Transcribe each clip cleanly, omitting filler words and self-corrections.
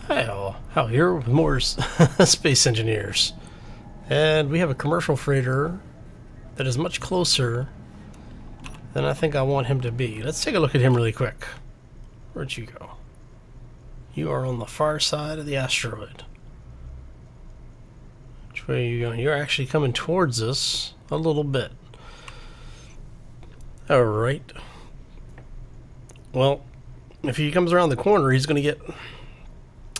Hi all, Hal here with more space engineers. And we have a commercial freighter that is much closer than I think I want him to be. Let's take a look at him really quick. Where'd you go? You are on the far side of the asteroid. Which way are you going? You're actually coming towards us a little bit. Alright. Well, if he comes around the corner, he's going to get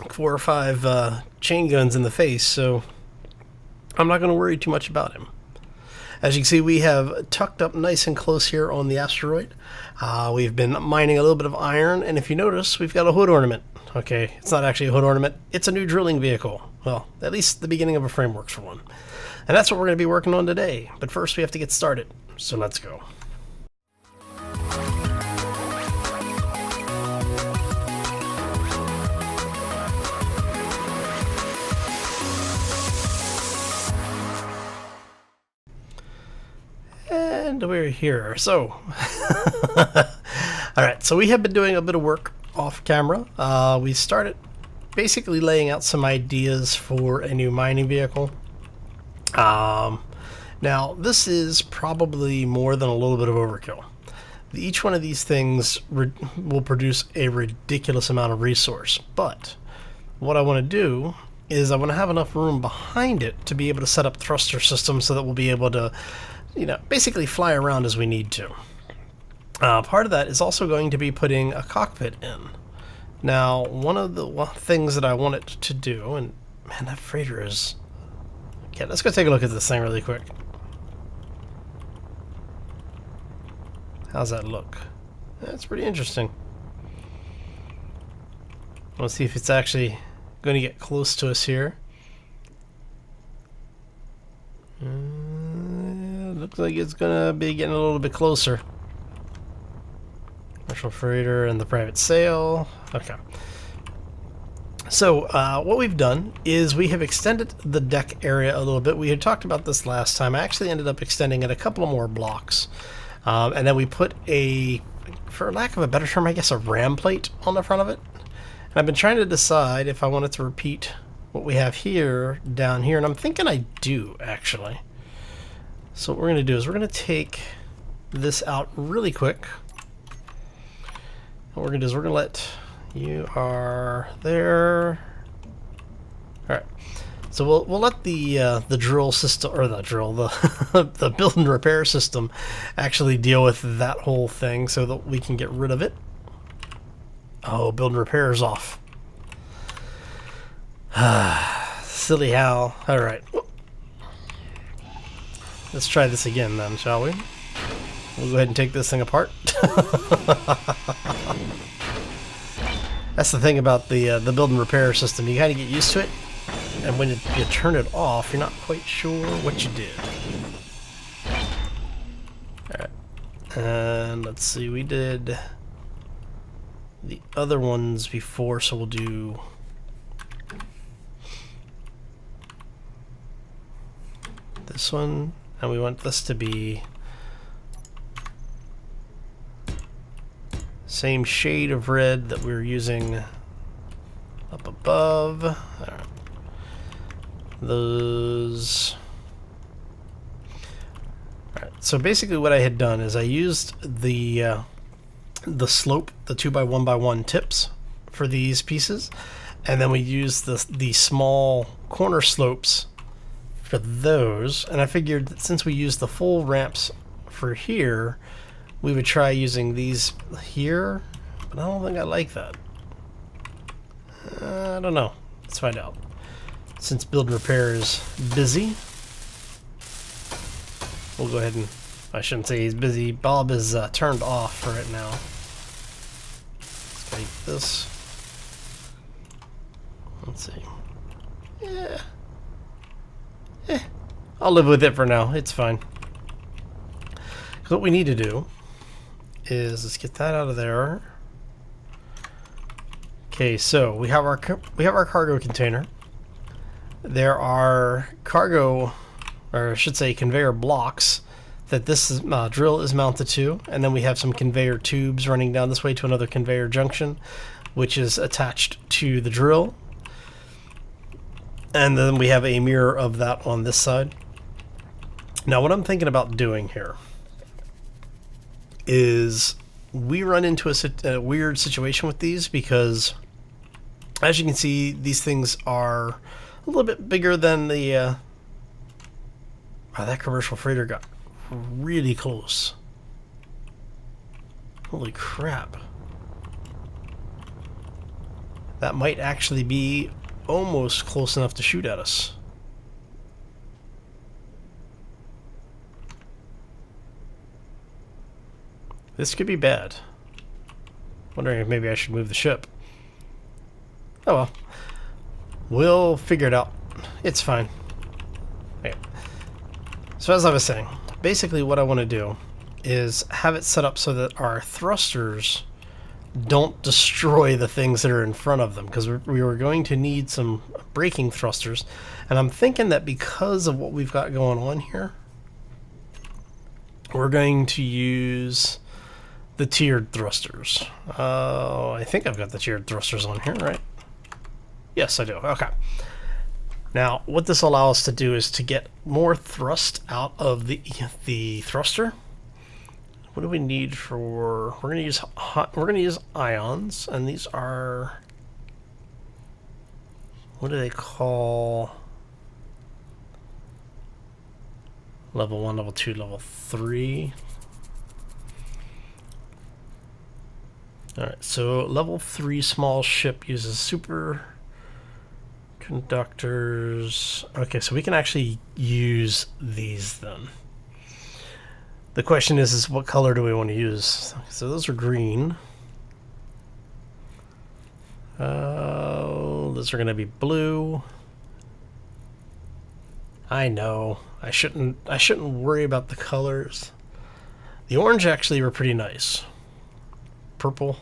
4 or 5 chain guns in the face, so I'm not going to worry too much about him. As you can see, we have tucked up nice and close here on the asteroid. We've been mining a little bit of iron, and if you notice, we've got a hood ornament. Okay, it's not actually a hood ornament, it's a new drilling vehicle. Well, at least the beginning of a framework for one. And that's what we're going to be working on today. But first we have to get started, so let's go. And we're here. So, alright, so we have been doing a bit of work off camera. We started basically laying out some ideas for a new mining vehicle. Now, this is probably more than a little bit of overkill. Each one of these things will produce a ridiculous amount of resource, but what I want to do is I want to have enough room behind it to be able to set up thruster systems so that we'll be able to, you know, basically fly around as we need to. Part of that is also going to be putting a cockpit in. Now, one of the things that I want it to do, and man, that freighter is... Okay, let's go take a look at this thing really quick. How's that look? That's pretty interesting. Let's see if it's actually going to get close to us here. Looks like it's gonna be getting a little bit closer. Commercial freighter and the private sail. Okay. So what we've done is we have extended the deck area a little bit. We had talked about this last time. I actually ended up extending it a couple of more blocks. And then we put a, for lack of a better term, I guess a ram plate on the front of it. And I've been trying to decide if I wanted to repeat what we have here down here. And I'm thinking I do, actually. So what we're going to do is we're going to take this out really quick. What we're going to do is we're going to let you are there. All right. So we'll let the drill system, or the drill, the build and repair system actually deal with that whole thing so that we can get rid of it. Oh, build and repair is off. Silly Hal. All right. Let's try this again then, shall we? We'll go ahead and take this thing apart. That's the thing about the build and repair system. You kind of get used to it, and when you turn it off, you're not quite sure what you did. Alright. And let's see, we did the other ones before, so we'll do... this one. And we want this to be same shade of red that we're using up above. All right. Those. All right. So basically, what I had done is I used the slope, the 2x1x1 tips for these pieces, and then we used the small corner slopes for those, and I figured that since we used the full ramps for here, we would try using these here, but I don't think I like that. I don't know. Let's find out. Since build and repair is busy, we'll go ahead and, I shouldn't say he's busy, Bob is turned off for it now. Let's take this. Let's see. Yeah. I'll live with it for now. It's fine. What we need to do is let's get that out of there. Okay, so we have our cargo container. There are cargo, or I should say conveyor blocks that this drill is mounted to, and then we have some conveyor tubes running down this way to another conveyor junction, which is attached to the drill. And then we have a mirror of that on this side. Now what I'm thinking about doing here is we run into a weird situation with these because, as you can see, these things are a little bit bigger than the... wow, that commercial freighter got really close. Holy crap. That might actually be almost close enough to shoot at us. This could be bad. Wondering if maybe I should move the ship. Oh well. We'll figure it out. It's fine. Okay. So as I was saying, basically what I want to do is have it set up so that our thrusters don't destroy the things that are in front of them, because we were going to need some braking thrusters, and I'm thinking that because of what we've got going on here, we're going to use the tiered thrusters. I think I've got the tiered thrusters on here, right? Yes, I do. Okay. Now, what this allows us to do is to get more thrust out of the thruster. What do we need for? We're gonna use ions, and these are, what do they call? Level 1, level 2, level 3. Alright, so level 3 small ship uses super conductors. Okay, so we can actually use these then. The question is what color do we want to use? So those are green. Those are going to be blue. I know. I shouldn't worry about the colors. The orange actually were pretty nice. Purple.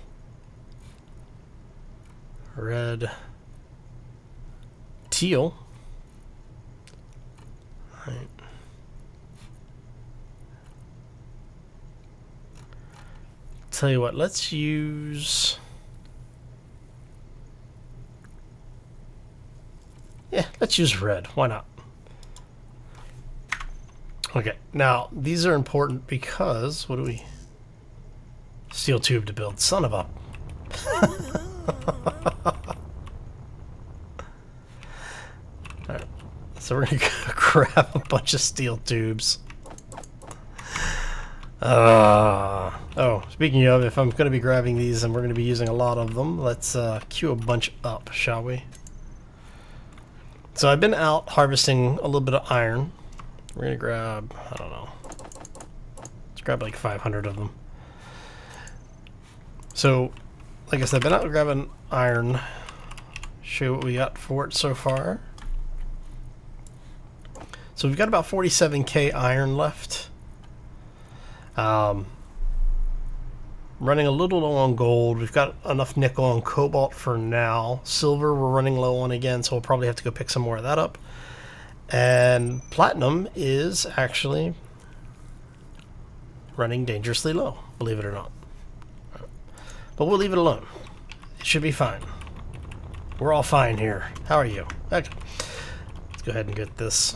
Red. Teal. All right. Tell you what, let's use... yeah, let's use red. Why not? Okay, now these are important because what do we... steel tube to build. Son of a... Alright, so we're gonna grab a bunch of steel tubes. Oh, speaking of, if I'm going to be grabbing these and we're going to be using a lot of them, let's queue a bunch up, shall we? So I've been out harvesting a little bit of iron. We're going to grab, I don't know, let's grab like 500 of them. So, like I said, I've been out grabbing iron. Show you what we got for it so far. So we've got about 47k iron left. Running a little low on gold. We've got enough nickel and cobalt for now. Silver we're running low on again, so we'll probably have to go pick some more of that up. And platinum is actually running dangerously low, believe it or not. But we'll leave it alone. It should be fine. We're all fine here. How are you? Okay. Let's go ahead and get this.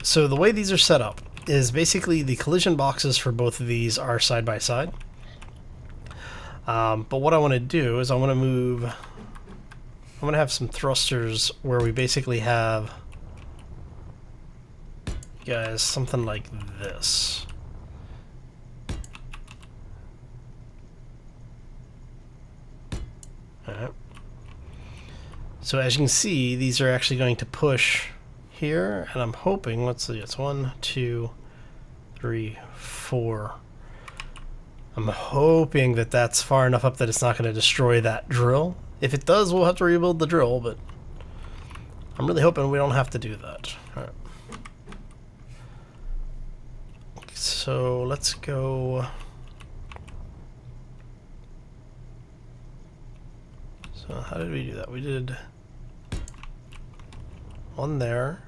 So the way these are set up is basically the collision boxes for both of these are side by side. But what I want to do is I want to move... I'm going to have some thrusters where we basically have, guys, something like this. Alright. So as you can see, these are actually going to push here, and I'm hoping, let's see, it's 1, 2, 3, 4. I'm hoping that that's far enough up that it's not going to destroy that drill. If it does, we'll have to rebuild the drill, but I'm really hoping we don't have to do that. All right. So let's go. So how did we do that? We did one there.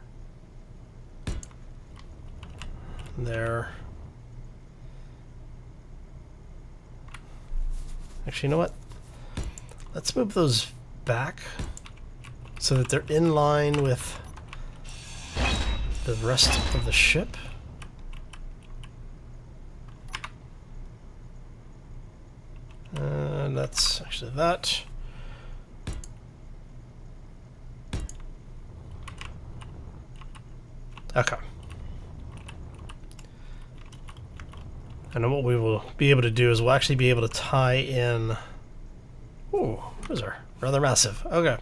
There. Actually, you know what? Let's move those back so that they're in line with the rest of the ship. And that's actually that. Okay. And then what we will be able to do is we'll actually be able to tie in... Ooh, those are rather massive. Okay.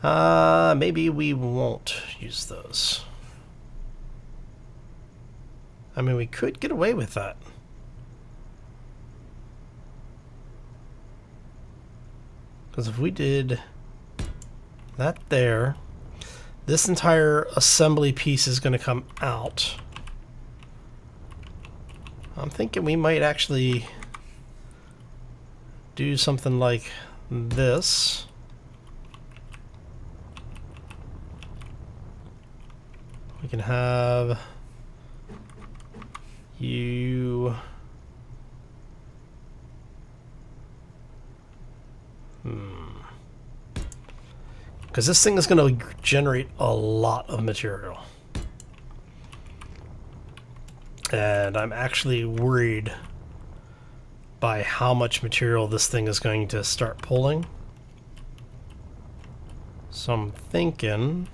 Maybe we won't use those. I mean, we could get away with that. Because if we did that there, this entire assembly piece is going to come out. I'm thinking we might actually do something like this. We can have you... Because this thing is going to generate a lot of material. And I'm actually worried by how much material this thing is going to start pulling. So I'm thinking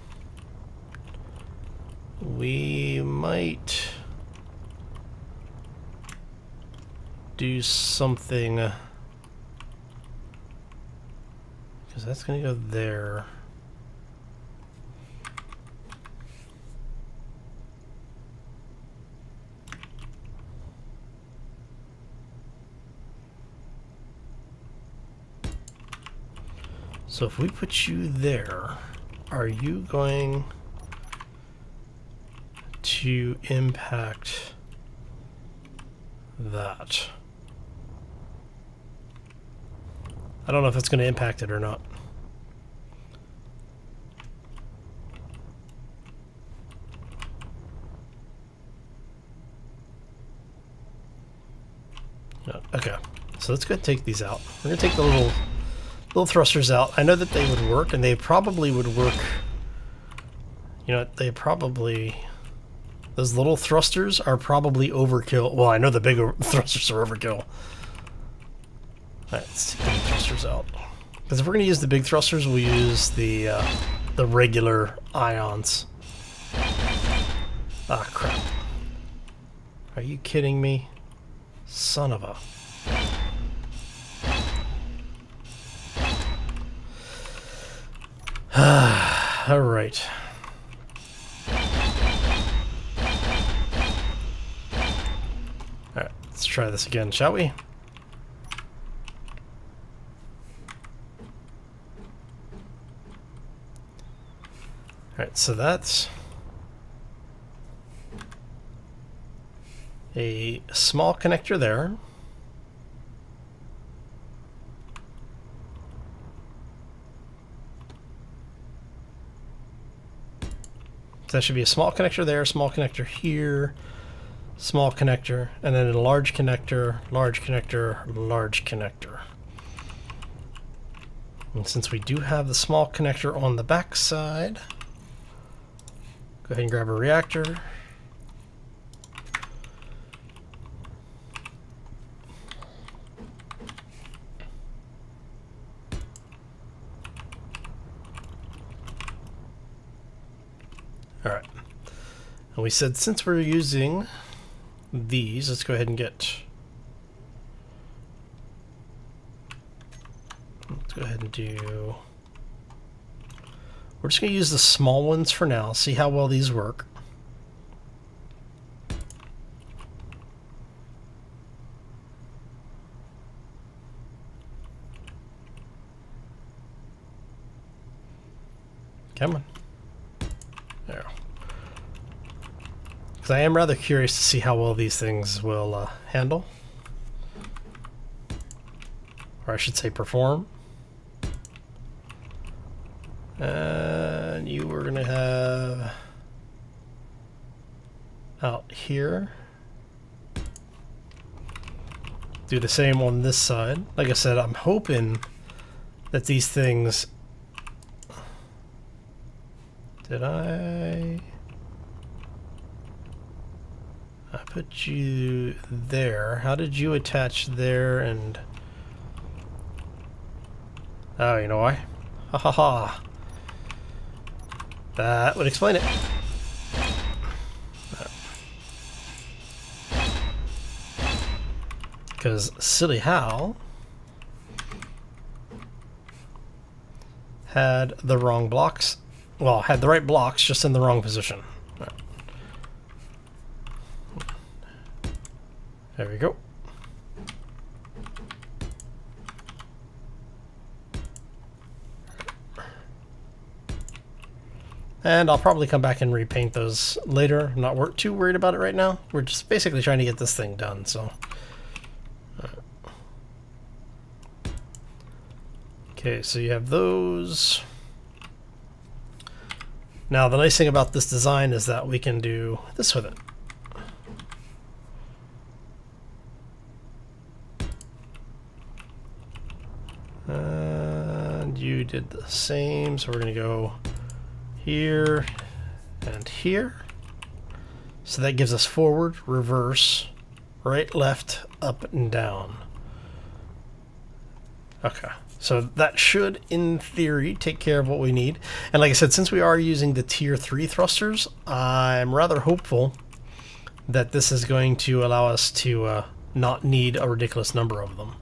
we might do something, because that's going to go there. So if we put you there, are you going to impact that? I don't know if it's going to impact it or not. No. Okay, so let's go ahead and take these out. We're going to take the little thrusters out. I know that they would work, and they probably would work. You know, they probably... Those little thrusters are probably overkill. Well, I know the bigger thrusters are overkill. Alright, let's take the thrusters out. Because if we're going to use the big thrusters, we'll use the regular ions. Ah, crap. Are you kidding me? Son of a... All right. All right, let's try this again, shall we? All right, so that's a small connector there. So that should be a small connector there, small connector here, small connector, and then a large connector, large connector, large connector. And since we do have the small connector on the back side, go ahead and grab a reactor. Alright, and we said since we're using these, let's go ahead and let's go ahead and do, we're just going to use the small ones for now, see how well these work. Come on. There. Because I am rather curious to see how well these things will handle. Or I should say perform. And you were going to have out here. Do the same on this side. Like I said, I'm hoping that these things Did I put you there? How did you attach there and... Oh, you know why? Ha ha ha. That would explain it. Because Silly Hal had the wrong blocks. Well, had the right blocks, just in the wrong position. Right. There we go. And I'll probably come back and repaint those later. I'm not too worried about it right now. We're just basically trying to get this thing done, so. Okay, so you have those. Now, the nice thing about this design is that we can do this with it. And you did the same, so we're going to go here and here. So that gives us forward, reverse, right, left, up, and down. Okay. So that should, in theory, take care of what we need. And like I said, since we are using the tier 3 thrusters, I'm rather hopeful that this is going to allow us to not need a ridiculous number of them.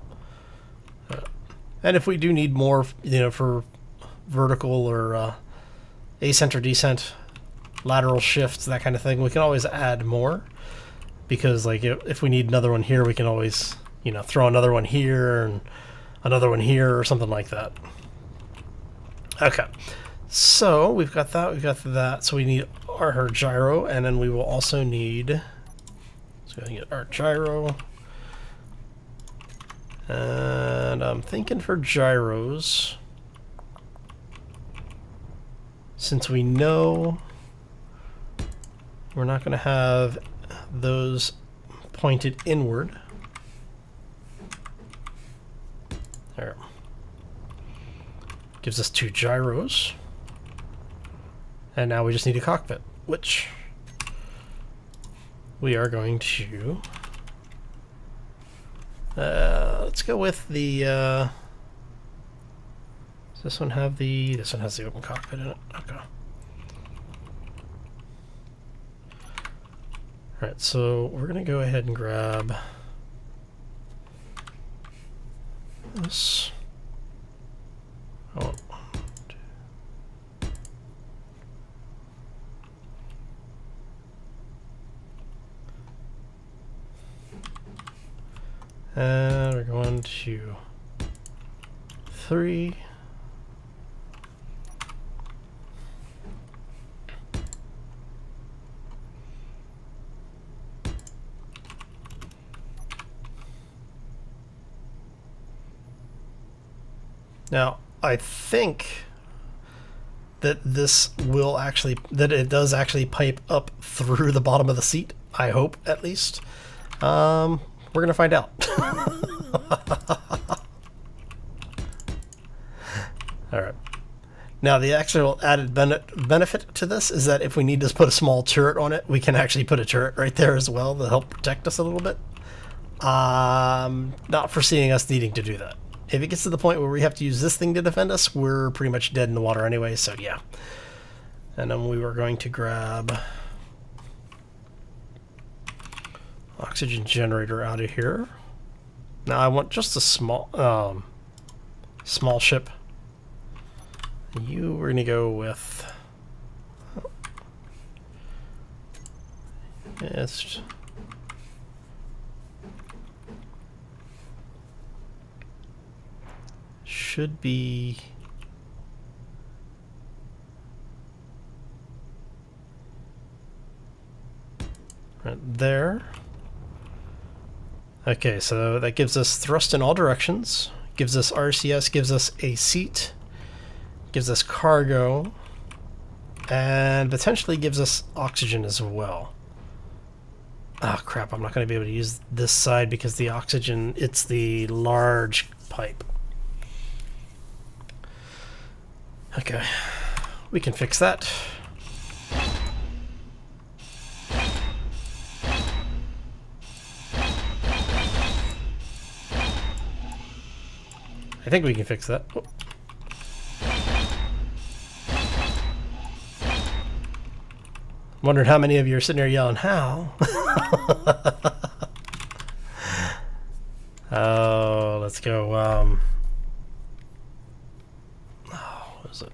And if we do need more, you know, for vertical or ascent or descent, lateral shifts, that kind of thing, we can always add more. Because like if we need another one here, we can always, you know, throw another one here and another one here or something like that. Okay, so we've got that, so we need our gyro, and then we will also need, let's go ahead and get our gyro. And I'm thinking for gyros, since we know we're not going to have those pointed inward. There. Gives us 2 gyros. And now we just need a cockpit, which we are going to... let's go with the... does this one have the... This one has the open cockpit in it. Okay. Alright, so we're going to go ahead and grab... this. Oh. And we're going to 3. Now, I think that this will actually, that it does actually pipe up through the bottom of the seat. I hope, at least. We're going to find out. Alright. Now, the actual added benefit to this is that if we need to put a small turret on it, we can actually put a turret right there as well to help protect us a little bit. Not foreseeing us needing to do that. If it gets to the point where we have to use this thing to defend us, we're pretty much dead in the water anyway, so yeah. And then we were going to grab oxygen generator out of here. Now I want just a small ship. You were going to go with... It's... should be right there. Okay, so that gives us thrust in all directions, gives us RCS, gives us a seat, gives us cargo, and potentially gives us oxygen as well. Oh crap, I'm not going to be able to use this side because the oxygen, it's the large pipe. Okay, we can fix that. I think we can fix that. Oh. Wondered how many of you are sitting there yelling, how? Oh, let's go. What is it?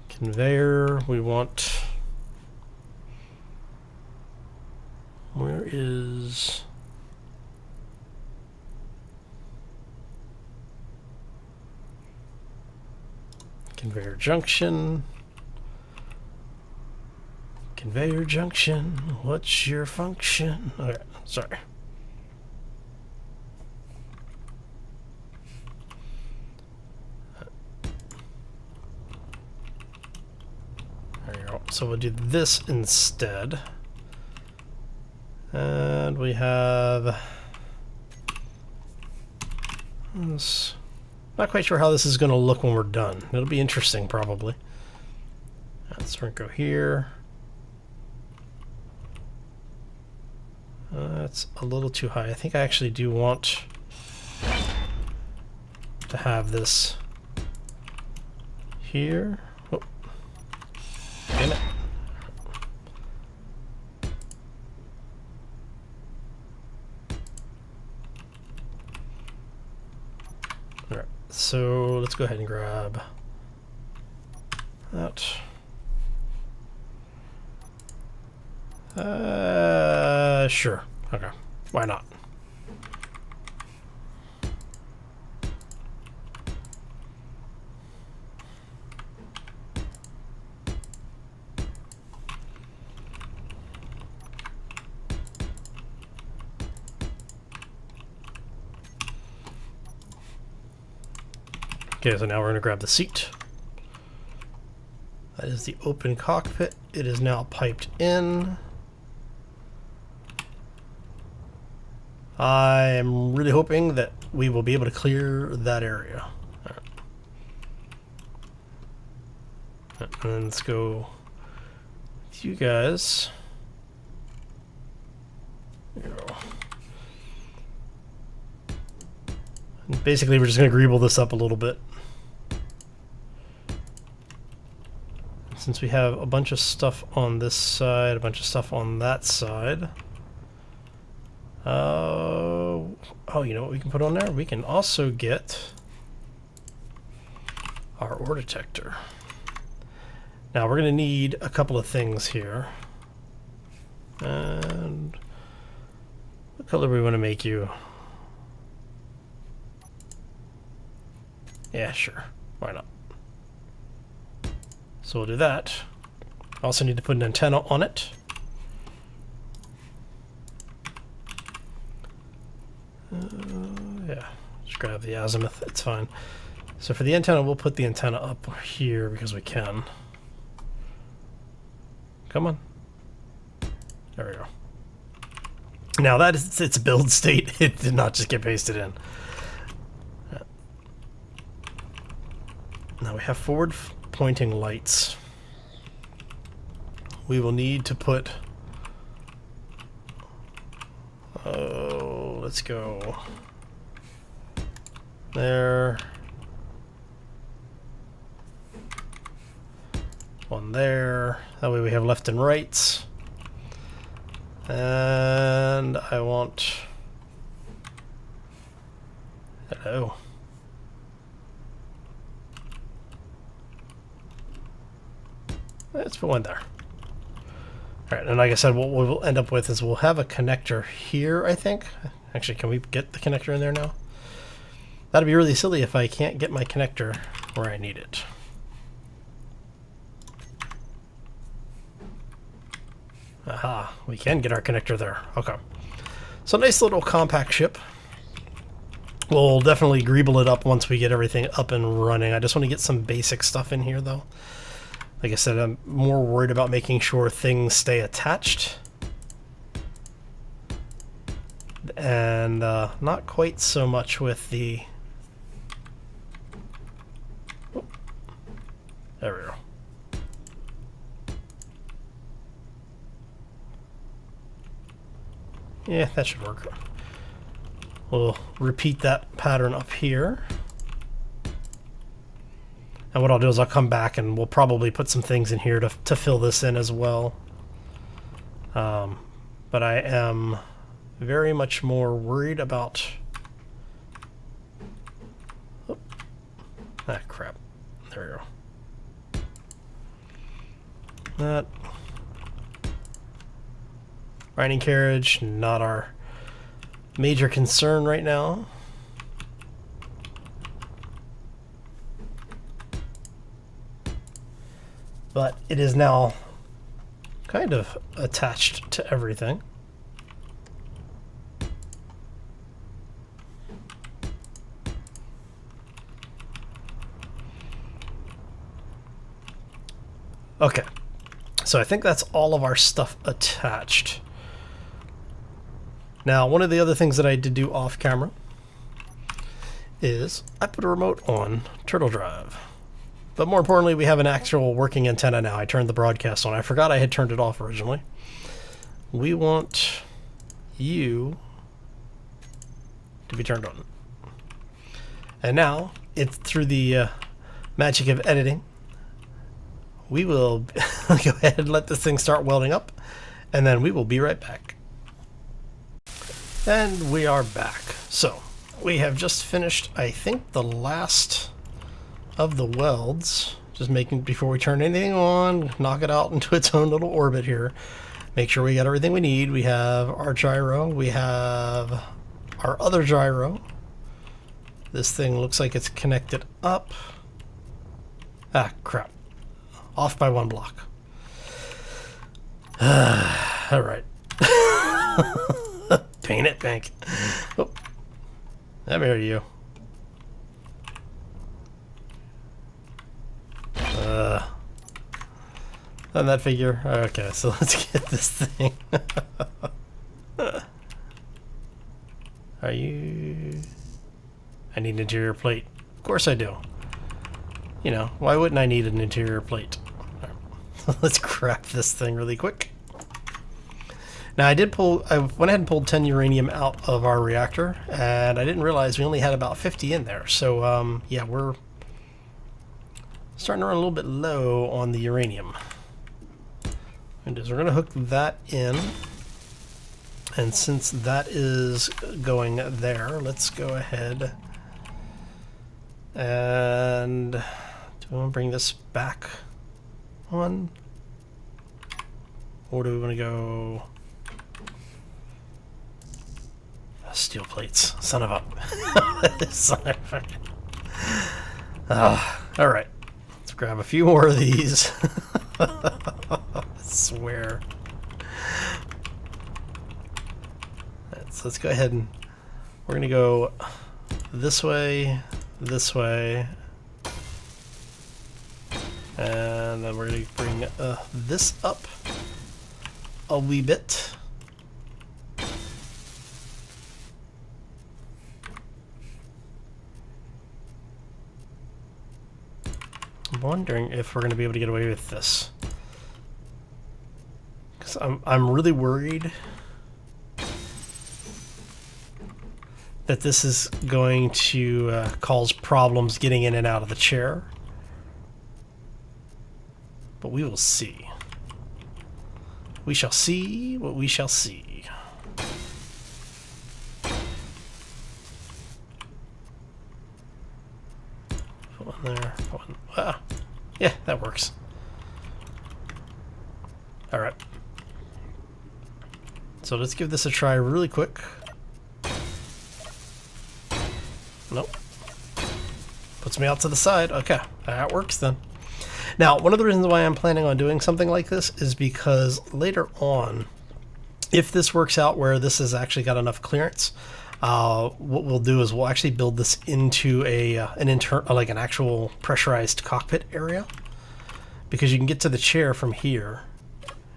Conveyor. We want. Where is. Conveyor junction. Conveyor junction. What's your function? Okay, sorry. There you go. So we'll do this instead. And we have this. Not quite sure how this is going to look when we're done. It'll be interesting, probably. So we're going to go here. That's a little too high. I think I actually do want to have this here. Oh. Damn it. Alright, so let's go ahead and grab that. Sure. Okay. Why not? Okay, so now we're going to grab the seat. That is the open cockpit. It is now piped in. I'm really hoping that we will be able to clear that area. All right. And then let's go with you guys. There you go. And basically, we're just going to greeble this up a little bit. Since we have a bunch of stuff on this side, a bunch of stuff on that side. Oh, you know what we can put on there? We can also get our ore detector. Now we're going to need a couple of things here. And what color do we want to make you? Yeah, sure. Why not? So we'll do that. Also need to put an antenna on it. Yeah, just grab the azimuth, it's fine. So for the antenna, we'll put the antenna up here because we can. Come on. There we go. Now that is its build state. It did not just get pasted in. Now we have forward pointing lights. We will need to put... Oh, let's go there. One there. That way we have left and rights. And I want... Hello. Let's put one there. Alright, and like I said, what we'll end up with is we'll have a connector here, I think. Actually, can we get the connector in there now? That'd be really silly if I can't get my connector where I need it. Aha, we can get our connector there. Okay. So nice little compact ship. We'll definitely greeble it up once we get everything up and running. I just want to get some basic stuff in here, though. Like I said, I'm more worried about making sure things stay attached. And not quite so much with the... Oh, there we go. Yeah, that should work. We'll repeat that pattern up here. And what I'll do is I'll come back and we'll probably put some things in here to fill this in as well. But I am very much more worried about... Oh. Ah, crap. There we go. That. Riding carriage, not our major concern right now. But it is now kind of attached to everything. Okay, so I think that's all of our stuff attached. Now, one of the other things that I did do off camera is I put a remote on Turtle Drive. But more importantly, we have an actual working antenna now. I turned the broadcast on. I forgot I had turned it off originally. We want you to be turned on. And now, it's through the magic of editing, we will go ahead and let this thing start welding up, and then we will be right back. And we are back. So, we have just finished, I think, the last of the welds. Just making, before we turn anything on, knock it out into its own little orbit here. Make sure we got everything we need. We have our gyro. We have our other gyro. This thing looks like it's connected up. Ah, crap. Off by one block. All right. Paint it pink. Oh, I'm here to you. On that figure. Okay, so let's get this thing. Are you... I need an interior plate. Of course I do. You know, why wouldn't I need an interior plate? Right. Let's grab this thing really quick. Now I went ahead and pulled 10 uranium out of our reactor, and I didn't realize we only had about 50 in there. So yeah, we're starting to run a little bit low on the uranium. And we're going to hook that in, and since that is going there, let's go ahead and do we want to bring this back on, or do we want to go steel plates? Son of a son of a all right, let's grab a few more of these. I swear. Let's go ahead and we're gonna go this way, and then we're gonna bring this up a wee bit. I'm wondering if we're gonna be able to get away with this, because I'm really worried that this is going to cause problems getting in and out of the chair. But we will see. We shall see what we shall see. Put one there, put one. Ah, yeah, that works. All right. So let's give this a try really quick. Nope. Puts me out to the side. Okay, that works then. Now, one of the reasons why I'm planning on doing something like this is because later on, if this works out where this has actually got enough clearance, what we'll do is we'll actually build this into like an actual pressurized cockpit area, because you can get to the chair from here,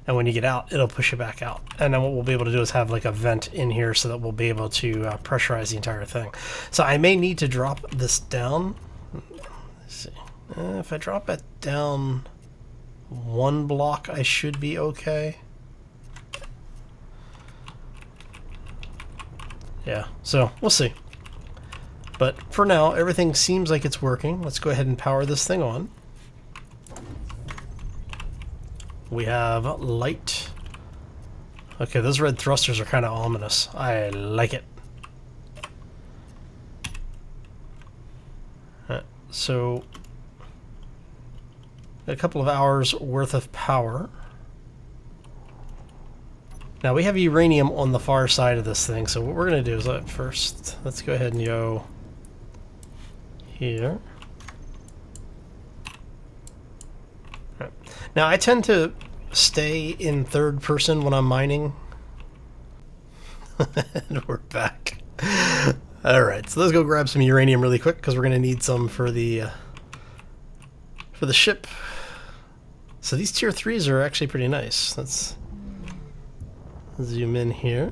and when you get out, it'll push you back out. And then what we'll be able to do is have like a vent in here so that we'll be able to pressurize the entire thing. So I may need to drop this down. Let's see. If I drop it down one block, I should be okay. Yeah, so we'll see. But for now, everything seems like it's working. Let's go ahead and power this thing on. We have light. Okay, those red thrusters are kind of ominous. I like it. So, a couple of hours worth of power. Now we have uranium on the far side of this thing, so what we're going to do is first, let's go ahead and go here. Right. Now I tend to stay in third person when I'm mining. And we're back. Alright, so let's go grab some uranium really quick, because we're going to need some for the ship. So these tier 3s are actually pretty nice. Let's zoom in here.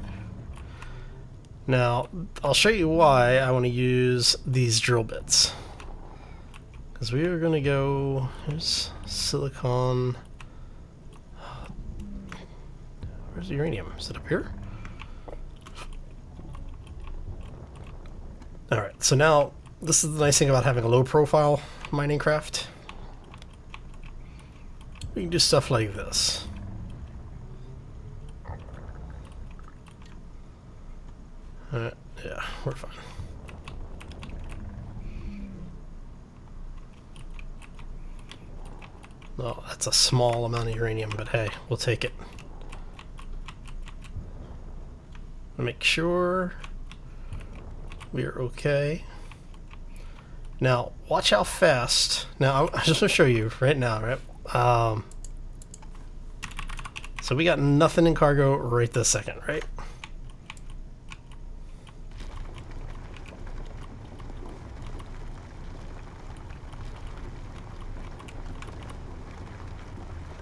Now, I'll show you why I want to use these drill bits. Because we are going to go... Here's silicon... Where's the uranium? Is it up here? Alright, so now, this is the nice thing about having a low-profile mining craft. We can do stuff like this. Yeah, we're fine. Oh, that's a small amount of uranium, but hey, we'll take it. Make sure we are okay. Now, watch how fast. Now, I just want to show you right now, right? So we got nothing in cargo right this second, right?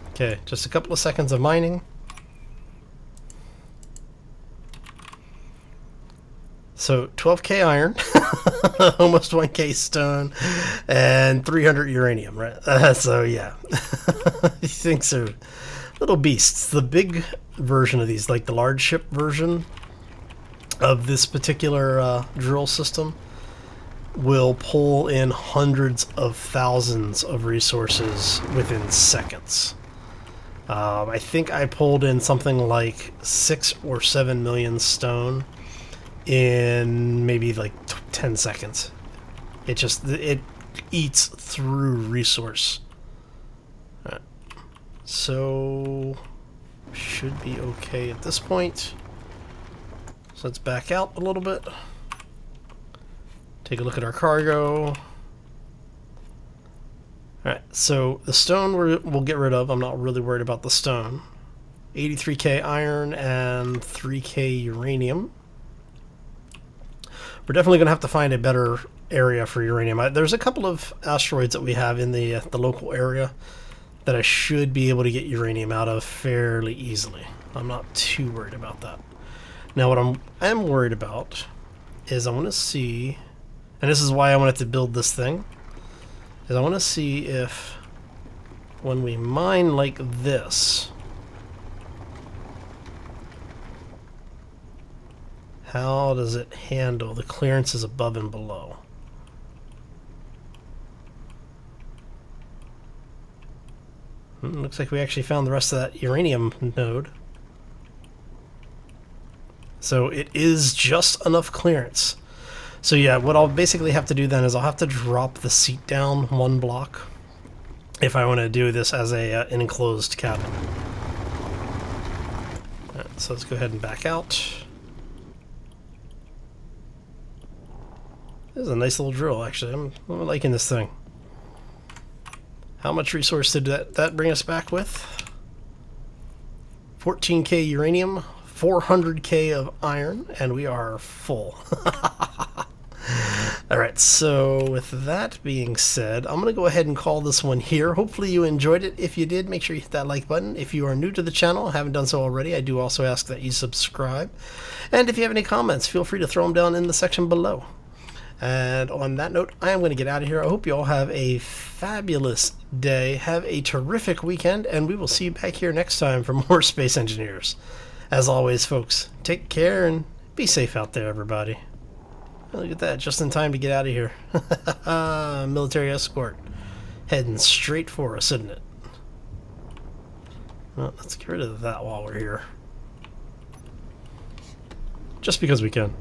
Okay, just a couple of seconds of mining. So 12k iron, almost 1k stone, and 300 uranium, right? So yeah, these things are little beasts. The big version of these, like the large ship version of this particular drill system, will pull in hundreds of thousands of resources within seconds. I think I pulled in something like 6 or 7 million stone in maybe like 10 seconds. It eats through resource. Right. So should be okay at this point. So let's back out a little bit. Take a look at our cargo. Alright, so the stone we'll get rid of. I'm not really worried about the stone. 83k iron and 3k uranium. We're definitely going to have to find a better area for uranium. There's a couple of asteroids that we have in the local area that I should be able to get uranium out of fairly easily. I'm not too worried about that. Now what I am worried about is I want to see, and this is why I wanted to build this thing, is I want to see if when we mine like this, how does it handle the clearances above and below? Looks like we actually found the rest of that uranium node. So it is just enough clearance. So yeah, what I'll basically have to do then is I'll have to drop the seat down 1 block if I want to do this as an enclosed cabin. Right, so let's go ahead and back out. This is a nice little drill, actually. I'm liking this thing. How much resource did that bring us back with? 14k uranium, 400k of iron, and we are full. Alright, so with that being said, I'm going to go ahead and call this one here. Hopefully you enjoyed it. If you did, make sure you hit that like button. If you are new to the channel, haven't done so already, I do also ask that you subscribe. And if you have any comments, feel free to throw them down in the section below. And on that note, I am going to get out of here. I hope you all have a fabulous day. Have a terrific weekend, and we will see you back here next time for more Space Engineers. As always, folks, take care and Be safe out there, everybody. Look at that, just in time to get out of here. Military escort. Heading straight for us, isn't it? Well, let's get rid of that while we're here. Just because we can.